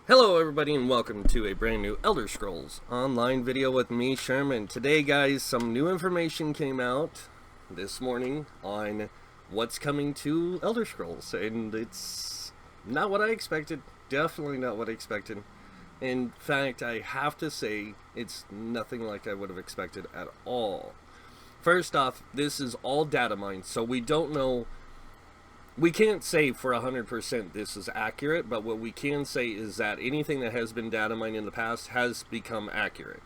Hello everybody and welcome to a brand new Elder Scrolls online video with me, Sherman. Today guys, some new information came out this morning on what's coming to Elder Scrolls, and it's not what I expected. Definitely not what I expected. In fact, I have to say it's nothing like I would have expected at all. First off, this is all data mined, so we don't know. We can't say for 100% this is accurate, but what we can say is that anything that has been data mined in the past has become accurate.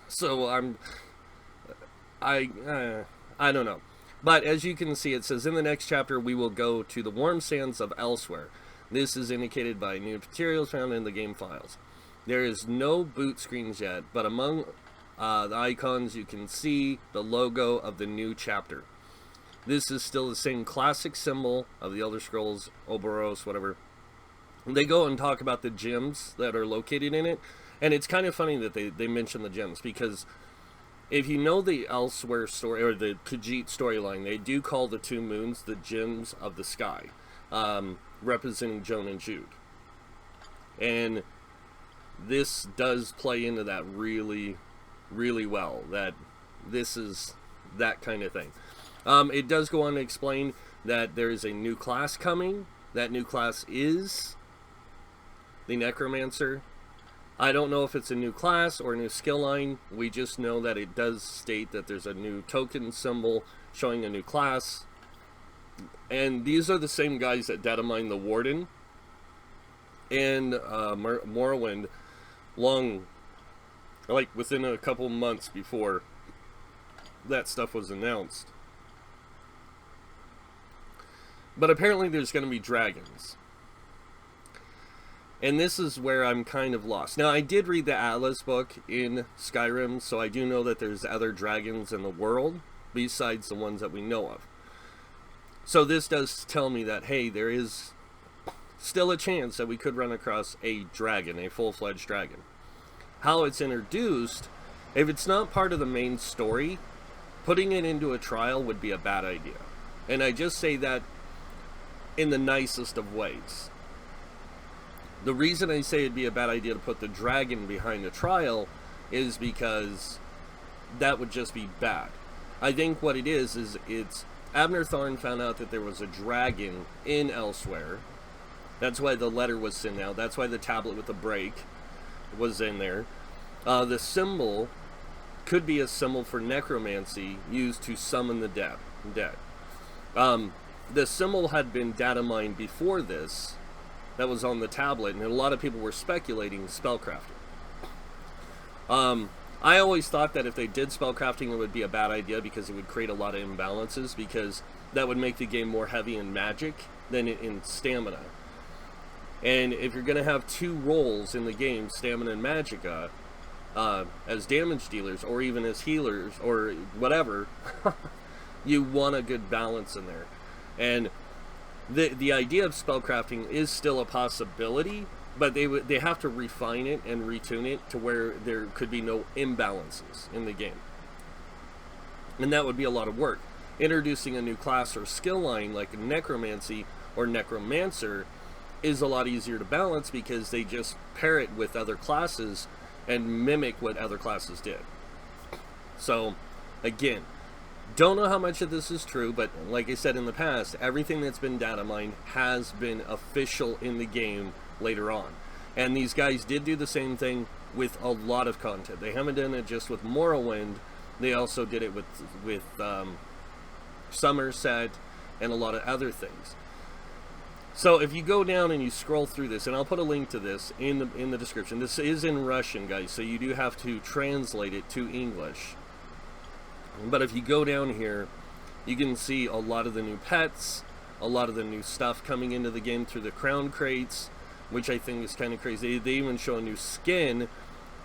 So I don't know. But as you can see, it says in the next chapter we will go to the warm sands of Elsweyr. This is indicated by new materials found in the game files. There is no boot screens yet, but among the icons you can see the logo of the new chapter. This is still the same classic symbol of the Elder Scrolls, Oboros, whatever. They go and talk about the gems that are located in it, and it's kind of funny that they mention the gems, because if you know the Elsweyr story, or the Khajiit storyline, they do call the two moons the gems of the sky, representing Joan and Jude. And this does play into that really, really well, that this is that kind of thing. It does go on to explain that there is a new class coming. That new class is the Necromancer. I don't know if it's a new class or a new skill line. We just know that it does state that there's a new token symbol showing a new class. And these are the same guys that data mine the Warden and Morrowind within a couple months before that stuff was announced. But apparently there's going to be dragons. And this is where I'm kind of lost. Now, I did read the Atlas book in Skyrim, so I do know that there's other dragons in the world besides the ones that we know of. So this does tell me that, hey, there is still a chance that we could run across a dragon, a full-fledged dragon. How it's introduced, if it's not part of the main story, putting it into a trial would be a bad idea. And I just say that in the nicest of ways. The reason I say it'd be a bad idea to put the dragon behind a trial is because that would just be bad. I think what it is it's Abner Thorn found out that there was a dragon in Elsweyr. That's why the letter was sent out. That's why the tablet with the break was in there. The symbol could be a symbol for necromancy used to summon the dead. The symbol had been data mined before this, that was on the tablet, and a lot of people were speculating spellcrafting. I always thought that if they did spellcrafting, it would be a bad idea because it would create a lot of imbalances, because that would make the game more heavy in magic than in stamina. And if you're going to have two roles in the game, stamina and magicka, as damage dealers, or even as healers, or whatever, you want a good balance in there. And the idea of spellcrafting is still a possibility, but they have to refine it and retune it to where there could be no imbalances in the game. And that would be a lot of work. Introducing a new class or skill line like Necromancy or Necromancer is a lot easier to balance, because they just pair it with other classes and mimic what other classes did. So, again, don't know how much of this is true, but like I said in the past, everything that's been data mined has been official in the game later on. And these guys did do the same thing with a lot of content. They haven't done it just with Morrowind. They also did it with Somerset and a lot of other things. So if you go down and you scroll through this, and I'll put a link to this in the description. This is in Russian, guys, so you do have to translate it to English. But if you go down here, you can see a lot of the new pets, a lot of the new stuff coming into the game through the crown crates, which I think is kind of crazy. They even show a new skin,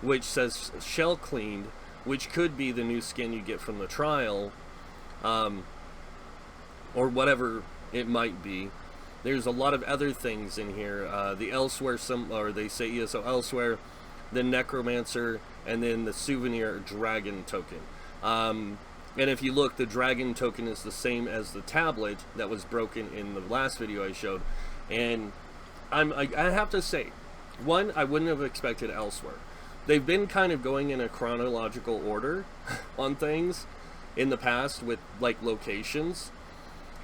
which says shell cleaned, which could be the new skin you get from the trial, or whatever it might be. There's a lot of other things in here. The Elsweyr, or they say ESO Elsweyr, the Necromancer, and then the souvenir dragon token. And if you look, the dragon token is the same as the tablet that was broken in the last video I showed. And I have to say, one, I wouldn't have expected Elsweyr. They've been kind of going in a chronological order on things in the past with like locations,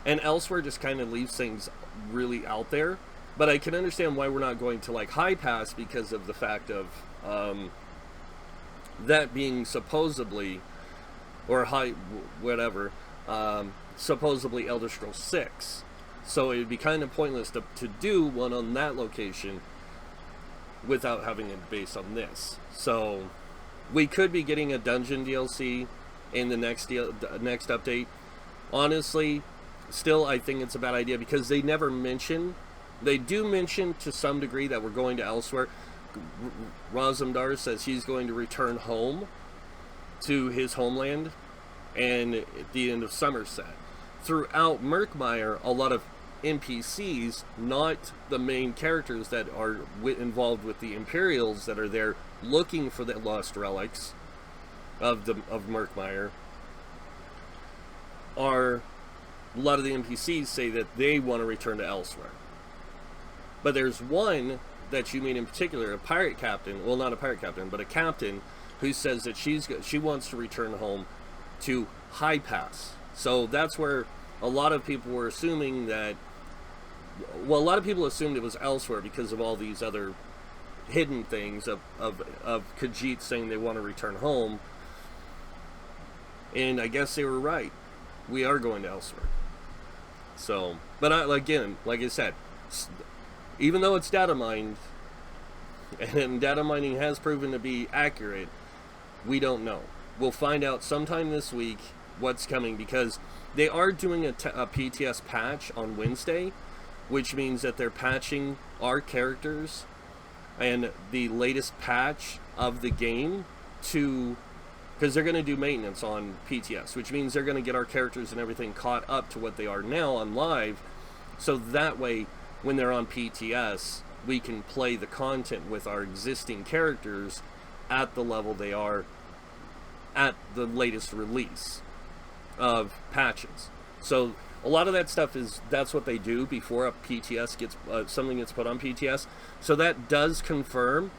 and Elsweyr just kind of leaves things really out there. But I can understand why we're not going to like High Pass, because of the fact of that being supposedly, or high whatever, supposedly Elder Scrolls 6. So it would be kind of pointless to do one on that location without having it based on this. So we could be getting a dungeon DLC in the next update. Honestly, still I think it's a bad idea, because they never mention, they do mention to some degree that we're going to Elsweyr. Razumdar says he's going to return home to his homeland and at the end of Somerset. Throughout Murkmire, a lot of NPCs, not the main characters that are involved with the Imperials that are there looking for the lost relics of Murkmire, are, a lot of the NPCs say that they want to return to Elsweyr. But there's one that you meet in particular, a pirate captain, well, not a pirate captain, but a captain, who says that she wants to return home to High Pass. So that's where a lot of people were assuming that, well, a lot of people assumed it was Elsweyr because of all these other hidden things of Khajiit saying they want to return home. And I guess they were right. We are going to Elsweyr. So, but again, like I said, even though it's data mined, and data mining has proven to be accurate, we don't know. We'll find out sometime this week what's coming, because they are doing a PTS patch on Wednesday, which means that they're patching our characters and the latest patch of the game to, because they're going to do maintenance on PTS, which means they're going to get our characters and everything caught up to what they are now on live, so that way when they're on PTS we can play the content with our existing characters at the level they are at the latest release of patches. So a lot of that stuff that's what they do before a PTS gets something gets put on PTS. So that does confirm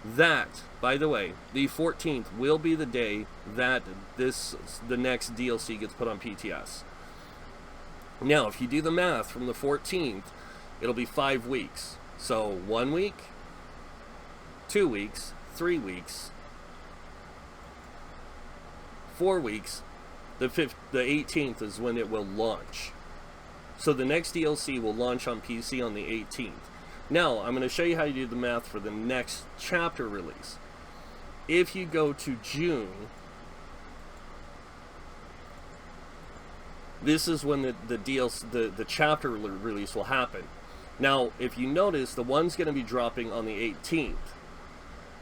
that, by the way, the 14th will be the day that the next DLC gets put on PTS. Now, if you do the math from the 14th, it'll be 5 weeks. So 1 week, 2 weeks, 3 weeks, 4 weeks. The 18th is when it will launch. So the next DLC will launch on PC on the 18th. Now, I'm going to show you how you do the math for the next chapter release. If you go to June, this is when the chapter release will happen. Now, if you notice, the one's going to be dropping on the 18th.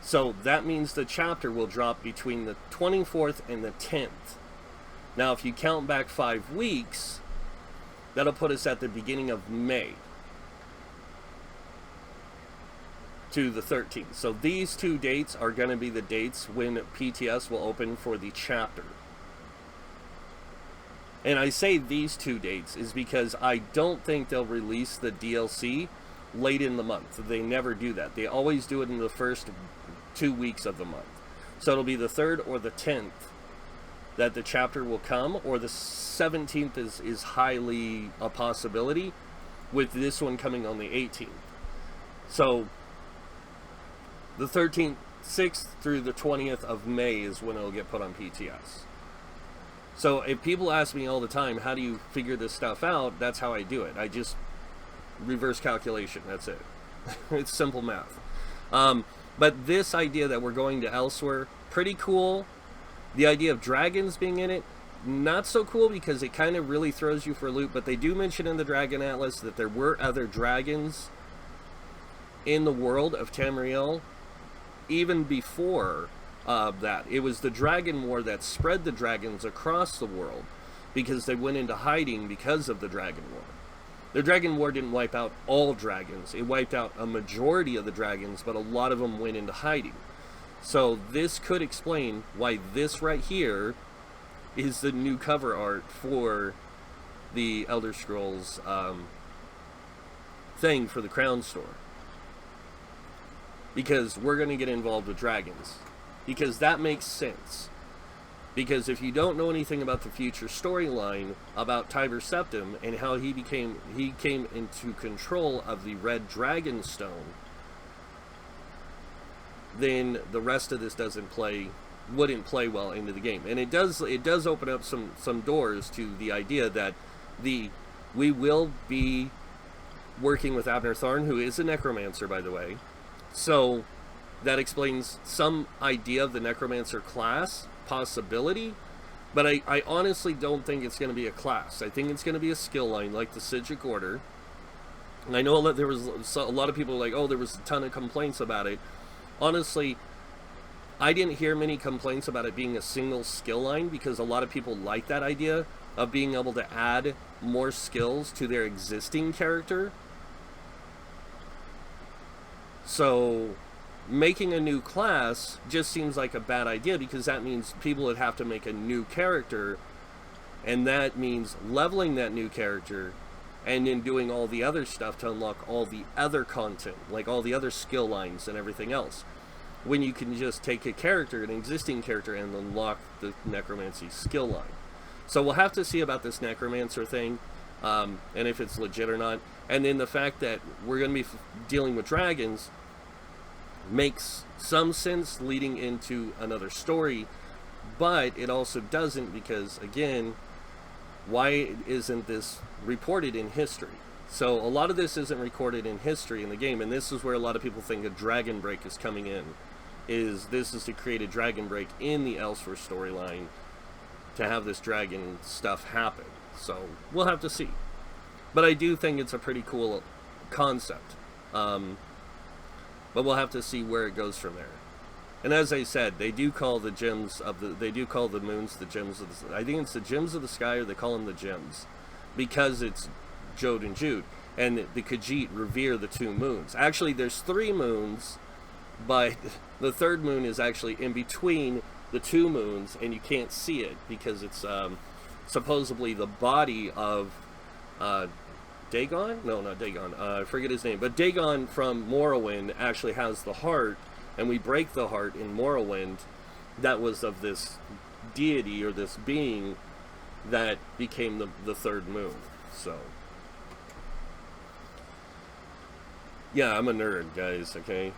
So that means the chapter will drop between the 24th and the 10th. Now, if you count back 5 weeks, that'll put us at the beginning of May to the 13th. So these two dates are going to be the dates when PTS will open for the chapter. And I say these two dates is because I don't think they'll release the DLC late in the month. They never do that. They always do it in the first 2 weeks of the month. So it'll be the 3rd or the 10th that the chapter will come, or the 17th is highly a possibility, with this one coming on the 18th. So the 13th, 6th through the 20th of May is when it'll get put on PTS. So if people ask me all the time, how do you figure this stuff out? That's how I do it. I just reverse calculation. That's it. It's simple math. But this idea that we're going to Elsweyr, pretty cool. The idea of dragons being in it, not so cool, because it kind of really throws you for a loop. But they do mention in the Dragon Atlas that there were other dragons in the world of Tamriel even before that. It was the Dragon War that spread the dragons across the world, because they went into hiding because of the Dragon War. The Dragon War didn't wipe out all dragons. It wiped out a majority of the dragons, but a lot of them went into hiding. So this could explain why this right here is the new cover art for the Elder Scrolls thing for the Crown Store. because we're going to get involved with dragons. Because that makes sense. Because if you don't know anything about the future storyline about Tiber Septim and how he came into control of the Red Dragon Stone, then the rest of this wouldn't play well into the game. And it does open up some doors to the idea that we will be working with Abner Tharn, who is a necromancer, by the way. So that explains some idea of the necromancer class possibility, but I honestly don't think it's going to be a class. I think it's going to be a skill line like the Sigic Order. And I know that there was a lot of people like, oh, there was a ton of complaints about it. Honestly, I didn't hear many complaints about it being a single skill line, because a lot of people like that idea of being able to add more skills to their existing character. So making a new class just seems like a bad idea, because that means people would have to make a new character, and that means leveling that new character and then doing all the other stuff to unlock all the other content, like all the other skill lines and everything else, when you can just take a character, an existing character, and unlock the necromancy skill line. So we'll have to see about this necromancer thing, and if it's legit or not. And then the fact that we're going to be dealing with dragons makes some sense leading into another story, but it also doesn't, because again, why isn't this reported in history? So a lot of this isn't recorded in history in the game, and this is where a lot of people think a dragon break is coming in. This is to create a dragon break in the Elsweyr storyline to have this dragon stuff happen. So we'll have to see. But I do think it's a pretty cool concept. But we'll have to see where it goes from there. And as I said, they do call the gems of the, they do call the moons the gems of the, I think it's the gems of the sky, or they call them the gems, because it's Jode and Jude. And the Khajiit revere the two moons. Actually, there's 3 moons, but the third moon is actually in between the 2 moons, and you can't see it because it's supposedly the body of Dagon? No, not Dagon. I forget his name. But Dagon from Morrowind actually has the heart, and we break the heart in Morrowind that was of this deity, or this being that became the third moon. So yeah, I'm a nerd, guys, okay?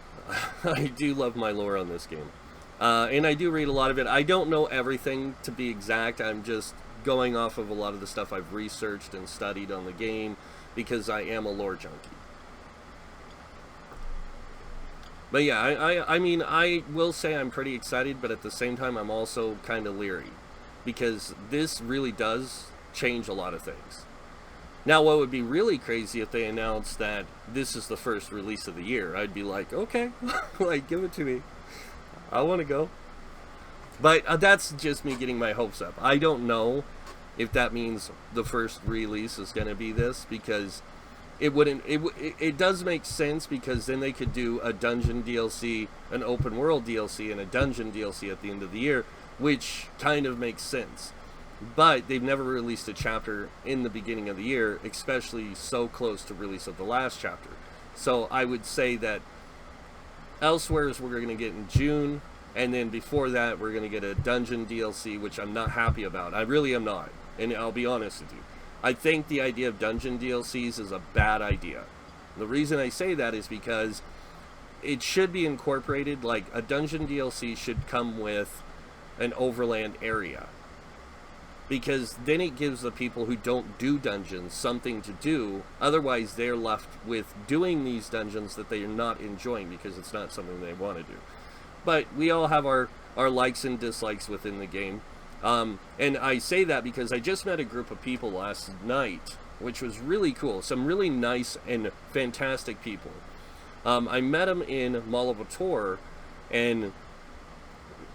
I do love my lore on this game. And I do read a lot of it. I don't know everything, to be exact. I'm just going off of a lot of the stuff I've researched and studied on the game, because I am a lore junkie. But yeah, I mean, I will say I'm pretty excited, but at the same time, I'm also kind of leery, because this really does change a lot of things. Now, what would be really crazy if they announced that this is the first release of the year? I'd be like, okay, like, give it to me. I want to go. But that's just me getting my hopes up. I don't know if that means the first release is going to be this, because it wouldn't. It does make sense, because then they could do a dungeon DLC, an open world DLC, and a dungeon DLC at the end of the year, which kind of makes sense. But they've never released a chapter in the beginning of the year, especially so close to release of the last chapter. So I would say that Elsweyr is we're going to get in June, and then before that we're going to get a dungeon DLC, which I'm not happy about. I really am not, and I'll be honest with you. I think the idea of dungeon DLCs is a bad idea. The reason I say that is because it should be incorporated, like a dungeon DLC should come with an overland area. Because then it gives the people who don't do dungeons something to do. Otherwise, they're left with doing these dungeons that they are not enjoying, because it's not something they want to do. But we all have our likes and dislikes within the game. And I say that because I just met a group of people last night, which was really cool. Some really nice and fantastic people. I met them in Malabator, and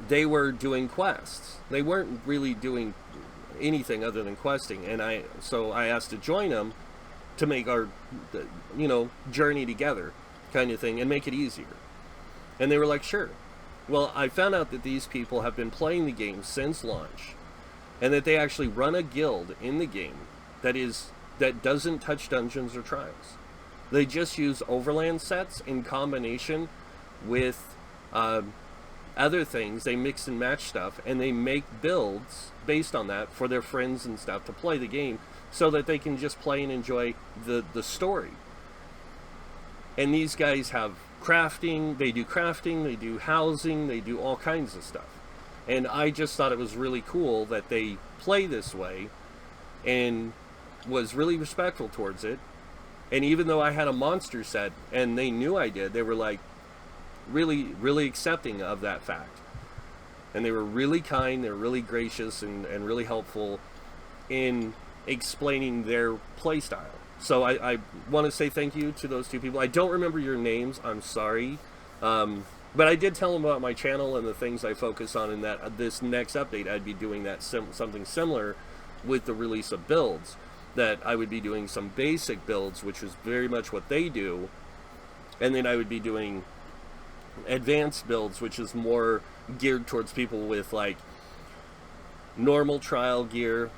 they were doing quests. They weren't really doing anything other than questing, and so I asked to join them to make our journey together kind of thing, and make it easier. And they were like, sure. Well, I found out that these people have been playing the game since launch, and that they actually run a guild in the game that doesn't touch dungeons or trials. They just use overland sets in combination with other things. They mix and match stuff, and they make builds based on that for their friends and stuff to play the game, so that they can just play and enjoy the story. And these guys have crafting, they do housing, they do all kinds of stuff. And I just thought it was really cool that they play this way and was really respectful towards it. And even though I had a monster set and they knew I did, they were like really, really accepting of that fact. And they were really kind, they were really gracious and really helpful in explaining their play style. So I want to say thank you to those two people. I don't remember your names, I'm sorry. But I did tell them about my channel and the things I focus on, and that this next update I'd be doing that something similar with the release of builds. That I would be doing some basic builds, which is very much what they do. And then I would be doing advanced builds, which is more geared towards people with like normal trial gear,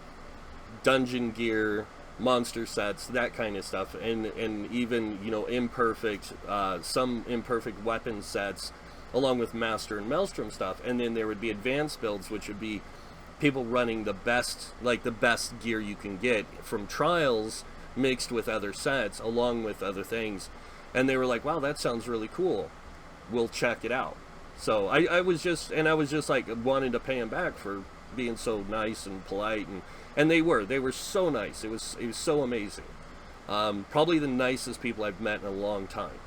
dungeon gear, monster sets, that kind of stuff, and even, you know, imperfect, some imperfect weapon sets, along with master and maelstrom stuff. And then there would be advanced builds, which would be people running the best gear you can get from trials mixed with other sets, along with other things. And they were like, wow, that sounds really cool, we'll check it out. So I was just like wanting to pay them back for being so nice and polite, and they were so nice. It was so amazing. Probably the nicest people I've met in a long time.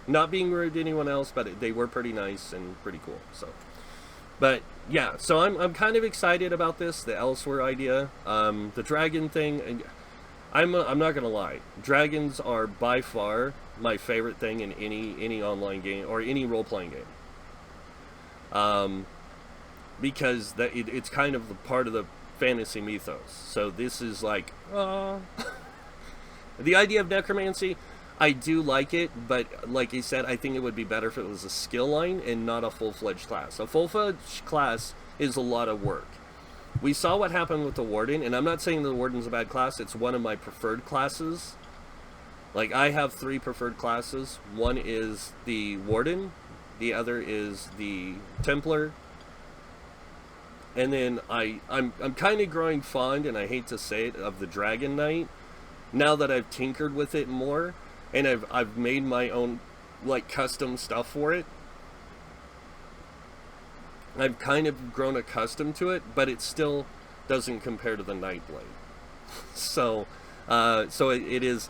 Not being rude to anyone else, but they were pretty nice and pretty cool. So, but yeah, so I'm kind of excited about this, the Elsweyr idea, the dragon thing. I'm not gonna lie, dragons are by far my favorite thing in any online game or any role-playing game. Because it's kind of the part of the fantasy mythos. So this is like, the idea of necromancy, I do like it, but like I said, I think it would be better if it was a skill line and not a full-fledged class. A full-fledged class is a lot of work. We saw what happened with the Warden, and I'm not saying the Warden's a bad class, it's one of my preferred classes. Like, I have 3 preferred classes. One is the Warden, the other is the Templar, and then I'm kind of growing fond, and I hate to say it, of the Dragon Knight, now that I've tinkered with it more, and I've made my own, like, custom stuff for it. I've kind of grown accustomed to it, but it still doesn't compare to the Nightblade. So it is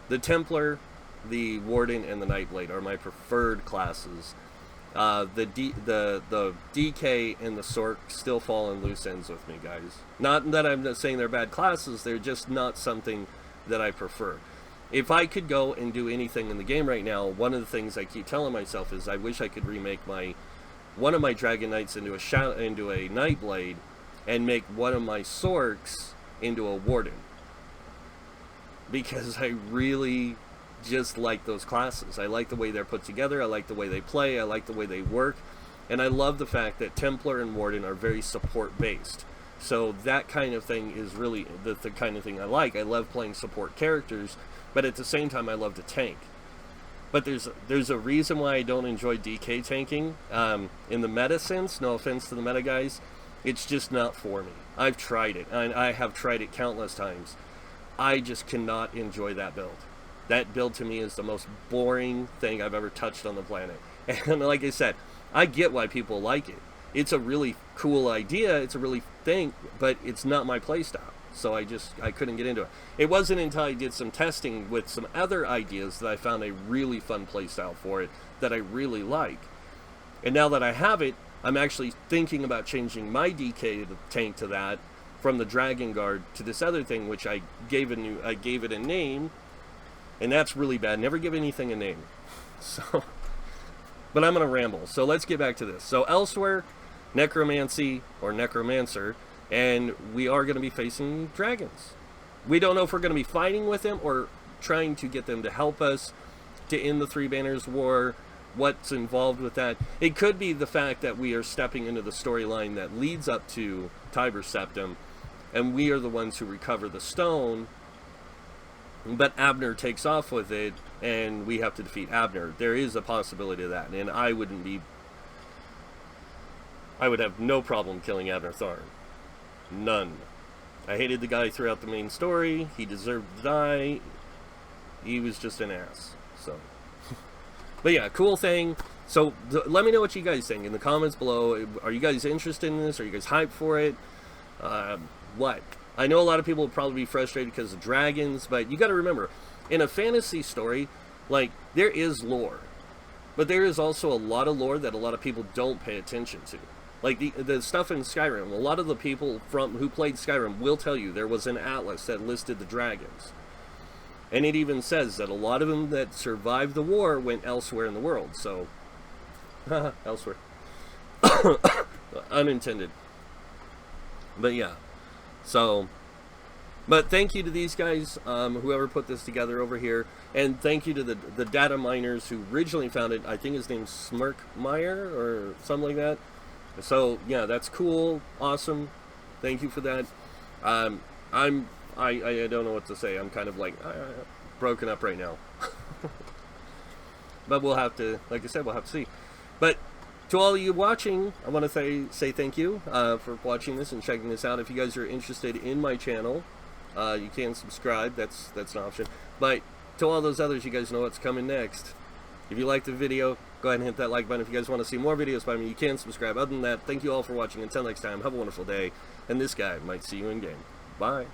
the Templar, the Warden, and the Nightblade are my preferred classes. The DK and the Sork still fall in loose ends with me, guys. Not that I'm not saying they're bad classes, they're just not something that I prefer. If I could go and do anything in the game right now, one of the things I keep telling myself is I wish I could remake one of my Dragon Knights into a Nightblade, and make one of my Sorks into a Warden. Because I really just like those classes. I like the way they're put together, I like the way they play, I like the way they work, and I love the fact that Templar and Warden are very support based. So that kind of thing is really the kind of thing I like. I love playing support characters, but at the same time I love to tank. But there's a reason why I don't enjoy DK tanking. In the meta sense, no offense to the meta guys, it's just not for me. I've tried it, and I have tried it countless times. I just cannot enjoy that build. That build to me is the most boring thing I've ever touched on the planet. And like I said, I get why people like it. It's a really cool idea, it's a really thing, but it's not my playstyle. So I couldn't get into it. It wasn't until I did some testing with some other ideas that I found a really fun playstyle for it that I really like. And now that I have it, I'm actually thinking about changing my DK tank to that, from the Dragon Guard to this other thing, which I gave it a name, and that's really bad. Never give anything a name. So, but I'm gonna ramble. So let's get back to this. So Elsweyr, Necromancy or Necromancer, and we are going to be facing dragons. We don't know if we're going to be fighting with them or trying to get them to help us to end the Three Banners War. What's involved with that? It could be the fact that we are stepping into the storyline that leads up to Tiber Septim, and we are the ones who recover the stone but Abner takes off with it, and we have to defeat Abner. There is a possibility of that, and I would have no problem killing Abner Tharn. None. I hated the guy throughout the main story. He deserved to die. He was just an ass. So, but yeah, cool thing. So let me know what you guys think in the comments below. Are you guys interested in this? Are you guys hyped for it? What? I know a lot of people will probably be frustrated because of dragons, but you got to remember, in a fantasy story, like, there is lore, but there is also a lot of lore that a lot of people don't pay attention to. Like the stuff in Skyrim, a lot of the people who played Skyrim will tell you there was an atlas that listed the dragons. And it even says that a lot of them that survived the war went elsewhere in the world, so... elsewhere. Unintended. But yeah. So... But thank you to these guys, whoever put this together over here. And thank you to the data miners who originally found it. I think his name's Smirkmeyer or something like that. So yeah, that's cool, awesome. Thank you for that. I don't know what to say. I'm kind of like broken up right now. But we'll have to, like I said, we'll have to see. But to all of you watching, I want to say thank you for watching this and checking this out. If you guys are interested in my channel, you can subscribe. That's an option. But to all those others, you guys know what's coming next. If you liked the video, go ahead and hit that like button. If you guys want to see more videos by me, you can subscribe. Other than that, thank you all for watching. Until next time, have a wonderful day. And this guy might see you in game. Bye.